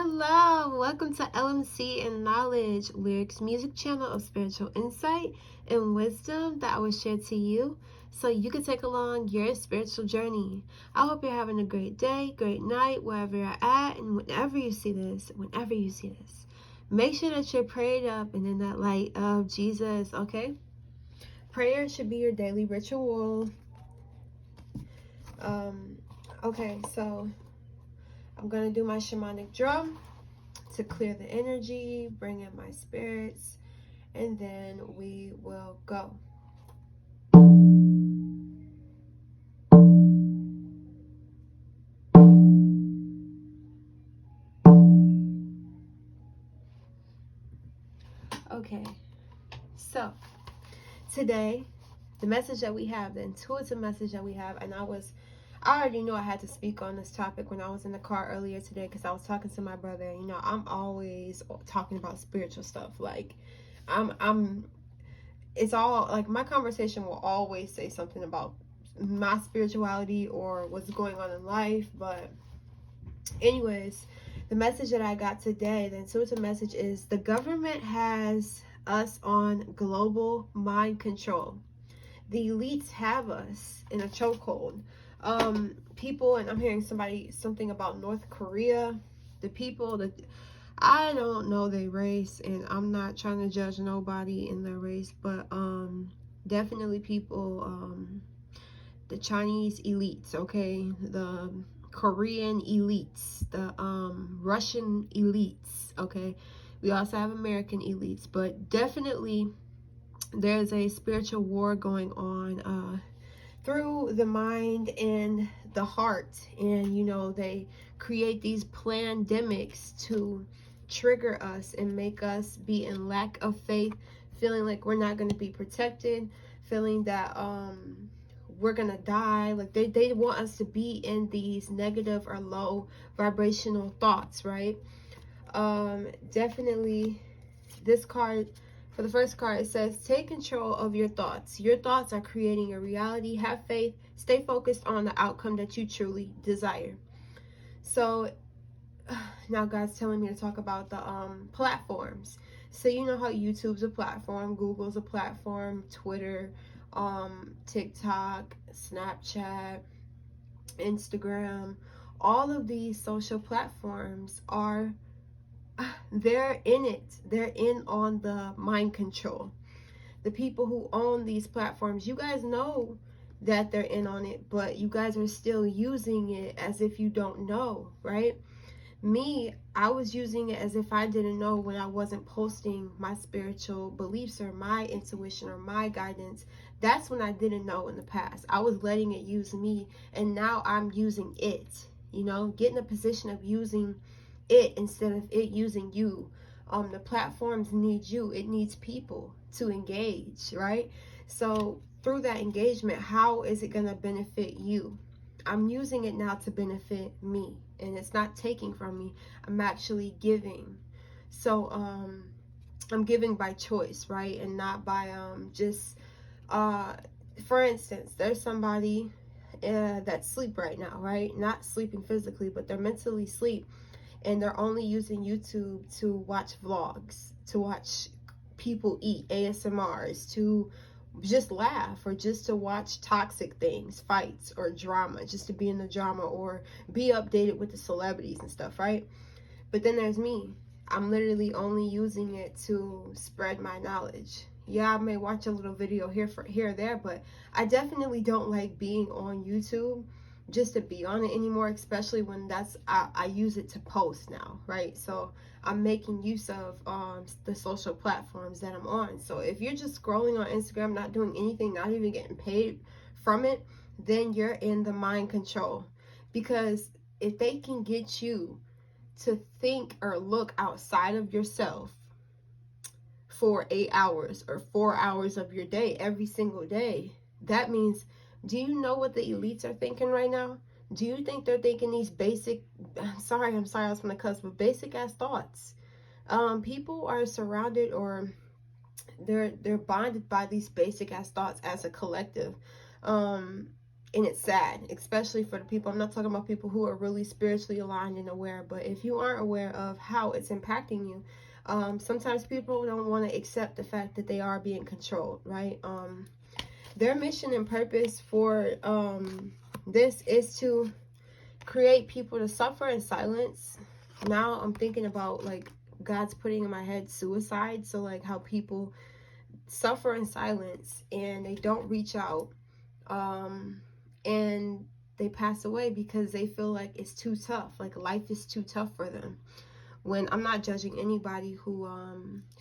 Hello, welcome to LMC and Knowledge, Lyrics Music channel of spiritual insight and wisdom that I will share to you so you can take along your spiritual journey. I hope you're having a great day, great night, wherever you're at, and whenever you see this, make sure that you're prayed up and in that light of Jesus, okay? Prayer should be your daily ritual. Okay, so I'm going to do my shamanic drum to clear the energy, bring in my spirits, and then we will go. Okay, so today, the message that we have, the intuitive message that we have, and I already knew I had to speak on this topic when I was in the car earlier today because I was talking to my brother. You know, I'm always talking about spiritual stuff. Like, it's all, like, my conversation will always say something about my spirituality or what's going on in life. But anyways, the message that I got today, the intuitive message is the government has us on global mind control. The elites have us in a chokehold. People, and I'm hearing something about North Korea. The people that I don't know their race, and I'm not trying to judge nobody in their race, but definitely people, the Chinese elites, okay, the Korean elites, the Russian elites, okay. We also have American elites, but definitely there's a spiritual war going on through the mind and the heart. And, you know, they create these pandemics to trigger us and make us be in lack of faith, feeling like we're not going to be protected, feeling that we're gonna die. Like they want us to be in these negative or low vibrational thoughts, right? Definitely this card, for the first card, it says take control of your thoughts. Your thoughts are creating your reality. Have faith, stay focused on the outcome that you truly desire. So now God's telling me to talk about the platforms. So you know how YouTube's a platform, Google's a platform, Twitter, TikTok, Snapchat, Instagram, all of these social platforms are, they're in it. They're in on the mind control. The people who own these platforms, you guys know that they're in on it, but you guys are still using it as if you don't know, right? Me, I was using it as if I didn't know when I wasn't posting my spiritual beliefs or my intuition or my guidance. That's when I didn't know in the past. I was letting it use me, and now I'm using it. You know, get in a position of using it instead of it using you. The platforms need you. It needs people to engage, right? So through that engagement, how is it going to benefit you? I'm using it now to benefit me, and it's not taking from me. I'm actually giving. So I'm giving by choice, right? And not by just for instance, there's somebody that's asleep right now, right? Not sleeping physically, but they're mentally asleep, and they're only using YouTube to watch vlogs, to watch people eat, ASMRs, to just laugh, or just to watch toxic things, fights or drama, just to be in the drama or be updated with the celebrities and stuff, right? But then there's me. I'm literally only using it to spread my knowledge. Yeah, I may watch a little video here or there, but I definitely don't like being on YouTube just to be on it anymore, especially when I use it to post now, right? So I'm making use of the social platforms that I'm on. So if you're just scrolling on Instagram, not doing anything, not even getting paid from it, then you're in the mind control. Because if they can get you to think or look outside of yourself for 8 hours or 4 hours of your day every single day, that means, do you know what the elites are thinking right now? Do you think they're thinking these basic, I'm sorry, I was on the cusp, but basic ass thoughts? People are surrounded, or they're bonded by these basic ass thoughts as a collective. And it's sad, especially for the people. I'm not talking about people who are really spiritually aligned and aware, but if you aren't aware of how it's impacting you, sometimes people don't want to accept the fact that they are being controlled, right? Their mission and purpose for this is to create people to suffer in silence. Now I'm thinking about, like, God's putting in my head suicide. So like how people suffer in silence and they don't reach out, and they pass away because they feel like it's too tough, like life is too tough for them. When I'm not judging anybody who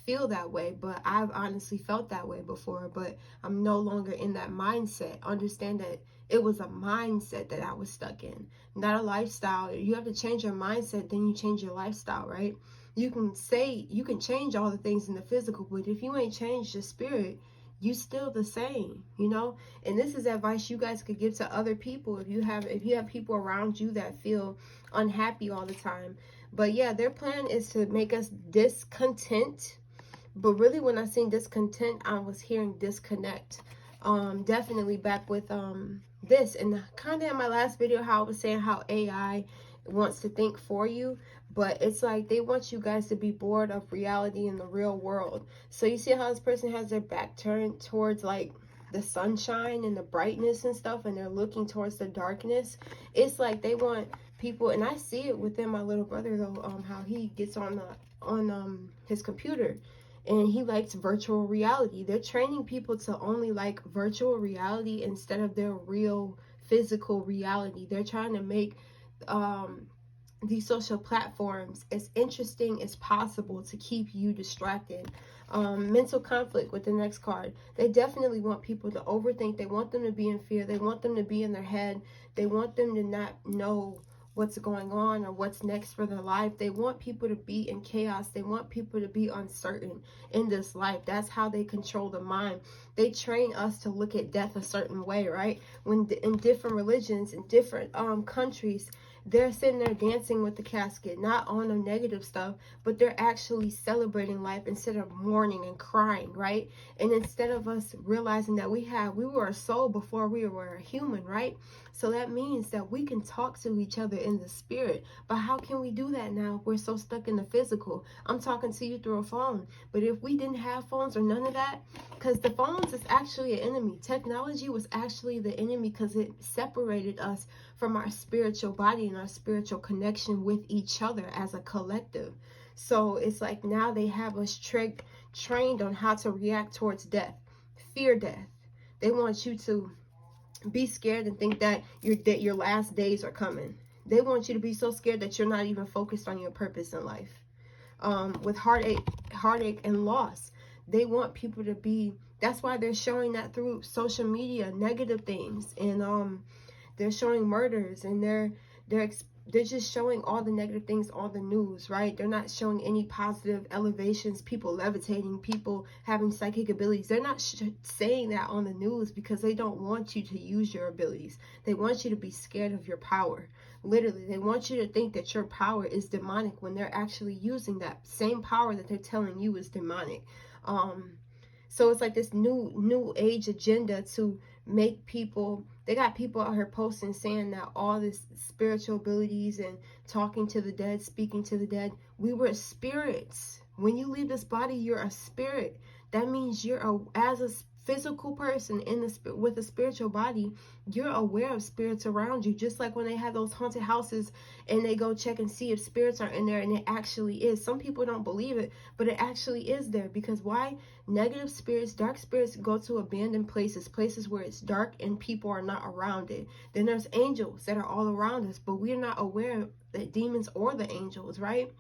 feel that way, but I've honestly felt that way before, but I'm no longer in that mindset. Understand that it was a mindset that I was stuck in, not a lifestyle. You have to change your mindset, then you change your lifestyle, right? You can say you can change all the things in the physical, but if you ain't changed your spirit, you still the same, you know. And this is advice you guys could give to other people if you have people around you that feel unhappy all the time. But yeah, their plan is to make us discontent. But really, when I seen discontent, I was hearing disconnect. Definitely back with this, and kind of in my last video, how I was saying how AI wants to think for you, but it's like they want you guys to be bored of reality in the real world. So you see how this person has their back turned towards like the sunshine and the brightness and stuff, and they're looking towards the darkness. It's like they want people, and I see it within my little brother though, how he gets on his computer and he likes virtual reality. They're training people to only like virtual reality instead of their real physical reality. They're trying to make these social platforms as interesting as possible to keep you distracted. Mental conflict with the next card. They definitely want people to overthink. They want them to be in fear. They want them to be in their head. They want them to not know what's going on or what's next for their life. They want people to be in chaos. They want people to be uncertain in this life. That's how they control the mind. They train us to look at death a certain way, right? When in different religions, in different countries, they're sitting there dancing with the casket, not on the negative stuff, but they're actually celebrating life instead of mourning and crying, right? And instead of us realizing that we were a soul before we were a human, right? So that means that we can talk to each other in the spirit. But how can we do that now? We're so stuck in the physical. I'm talking to you through a phone. But if we didn't have phones or none of that, because the phones is actually an enemy. Technology was actually the enemy because it separated us from our spiritual body and our spiritual connection with each other as a collective. So it's like now they have us trained on how to react towards death, fear death. They want you to be scared and think that your last days are coming. They want you to be so scared that you're not even focused on your purpose in life. With heartache and loss, they want people to be. That's why they're showing that through social media, negative things, and they're showing murders, and they're just showing all the negative things on the news, right? They're not showing any positive elevations, people levitating, people having psychic abilities. They're not saying that on the news because they don't want you to use your abilities. They want you to be scared of your power. Literally, they want you to think that your power is demonic when they're actually using that same power that they're telling you is demonic. So it's like this new age agenda to make people. They got people out here posting saying that all this spiritual abilities and talking to the dead, speaking to the dead, we were spirits. When you leave this body, you're a spirit. That means as a physical person with a spiritual body, you're aware of spirits around you. Just like when they have those haunted houses and they go check and see if spirits are in there, and it actually is. Some people don't believe it, but it actually is there. Because why? Negative spirits, dark spirits go to abandoned places where it's dark and people are not around it. Then there's angels that are all around us, but we're not aware of the demons or the angels, right?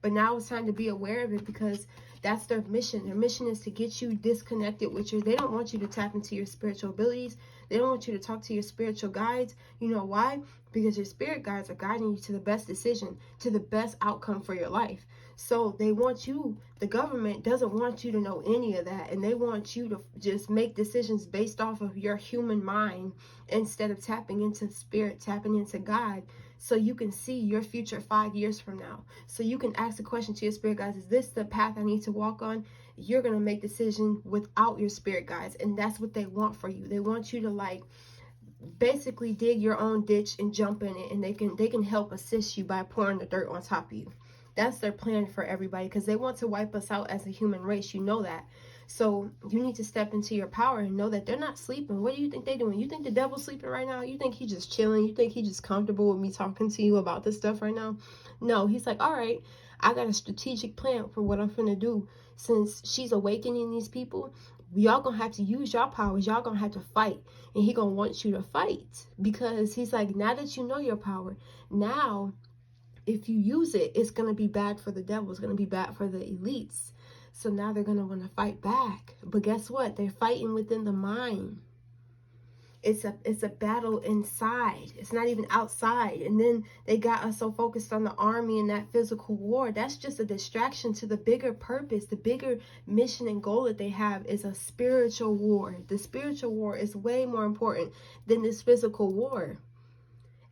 But now it's time to be aware of it because that's their mission. Their mission is to get you disconnected with they don't want you to tap into your spiritual abilities. They don't want you to talk to your spiritual guides. You know why? Because your spirit guides are guiding you to the best decision, to the best outcome for your life. So they want you, the government doesn't want you to know any of that. And they want you to just make decisions based off of your human mind instead of tapping into spirit, tapping into God. So you can see your future 5 years from now. So you can ask a question to your spirit guides, is this the path I need to walk on? You're going to make decisions without your spirit guides. And that's what they want for you. They want you to basically dig your own ditch and jump in it, and they can help assist you by pouring the dirt on top of you. That's their plan for everybody, because they want to wipe us out as a human race. You know that. So you need to step into your power and know that they're not sleeping. What do you think they're doing? You think the devil's sleeping right now? You think he's just chilling? You think he's just comfortable with me talking to you about this stuff right now? No, he's like, all right, I got a strategic plan for what I'm finna do. Since she's awakening these people, y'all gonna have to use y'all powers. Y'all gonna have to fight. And he gonna want you to fight, because he's like, now that you know your power, now if you use it, it's going to be bad for the devil. It's going to be bad for the elites. So now they're going to want to fight back. But guess what? They're fighting within the mind. It's a battle inside. It's not even outside. And then they got us so focused on the army and that physical war. That's just a distraction to the bigger purpose. The bigger mission and goal that they have is a spiritual war. The spiritual war is way more important than this physical war.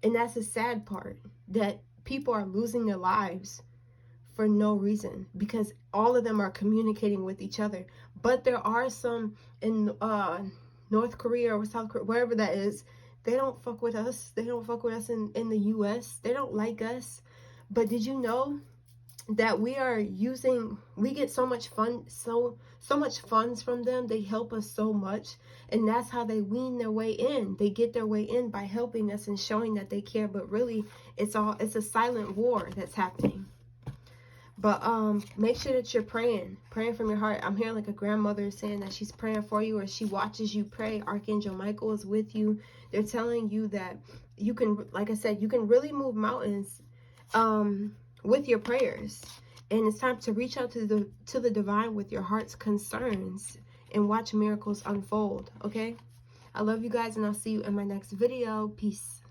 And that's the sad part, that people are losing their lives for no reason, because all of them are communicating with each other. But there are some in North Korea or South Korea, wherever that is, they don't fuck with us. They don't fuck with us in the US. They don't like us. But did you know that we get so much much funds from them? They help us so much, and that's how they wean their way in. They get their way in by helping us and showing that they care. But really, it's a silent war that's happening. But make sure that you're praying from your heart. I'm hearing like a grandmother saying that she's praying for you, or she watches you pray. Archangel Michael is with you. They're telling you that you can, like I said, you can really move mountains with your prayers. And it's time to reach out to the divine with your heart's concerns and watch miracles unfold. Okay, I love you guys, and I'll see you in my next video. Peace.